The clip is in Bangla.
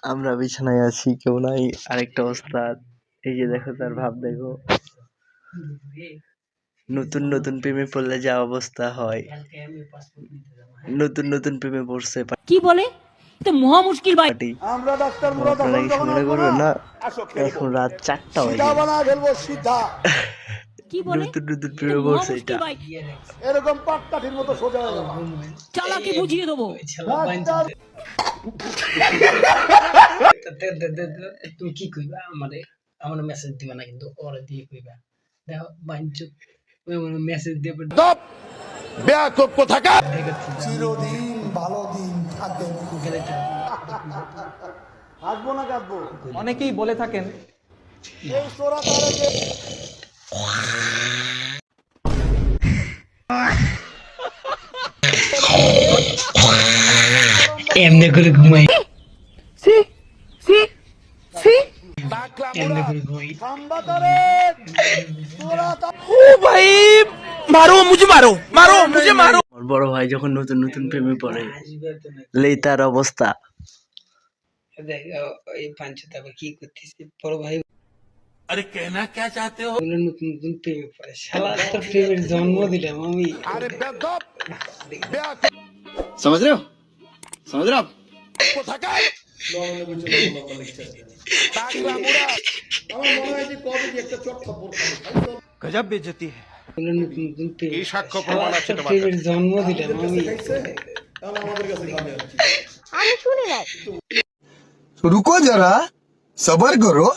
আমরা বিছানায় আছি, কেউ নাই। আরেকটা ওস্তাদ, এই যে দেখো তার ভাব দেখো। নতুন নতুন প্রেমে পড়লে যা অবস্থা হয়, নতুন নতুন প্রেমে পড়ছে কি বলে? তো মহা মুশকিল ভাই। পার্টি। আমরা ডাক্তার মুরাদ আপনারা হাসান কিছু যখন মনে আসবো করবেন না, আসো খেলবো। এখন রাত 4টা সিধা বাজে। বানা ফেলবো সিধা। কি বলে? নতুন নতুন তো প্রেমে মহা পড়ছে মুশকিল এটা। ভাই। এরকম পাটকাঠির মতো সোজা হয়ে যাবে। চালাকি বুঝিয়ে দেবো। ডাক্তার তুমি কি কইবা আমারে আমার মেসেজ দিবা না কিন্তু ওরে দিয়ে কইবা দেখো বাঞ্চু মেসেজ দিয়ে বেয়াকুব কোথাকার। চিরদিন ভালো দিন থাকে। হাসবো না কাঁদবো? অনেকেই বলে থাকেন এই চোরা তারে যে এমনি করে ঘুমাই এমনি করে ঘুমাই খাম্বা তারে চোরা তারে আমার বড় ভাই যখন নতুন নতুন প্রেমে পড়ে, লেই তার অবস্থা। দেখো এই পাঞ্চু তারপর কি করতেছে বড় ভাই अरे कहना क्या चाहते हो? নতুন নতুন প্রেমে পড়ে শালা তোর প্রেমের জন্ম দিলাম আমি আরে বেদব বেয়াকুব समझ रहे हो? समझ रहे हो आप? কোথাকার। টাকলা মুরাদ আমার মনে হয় যে কবে যে একটা চট খবর খাবো। गजब बेइज्जती है। নতুন নতুন প্রেমে সাক্ষ্য প্রমাণ আছে তোমার প্রেমের জন্ম দিলাম আমি তাহলে আমাদের কাছে খাবে আর কি। रुको जरा सबर करो।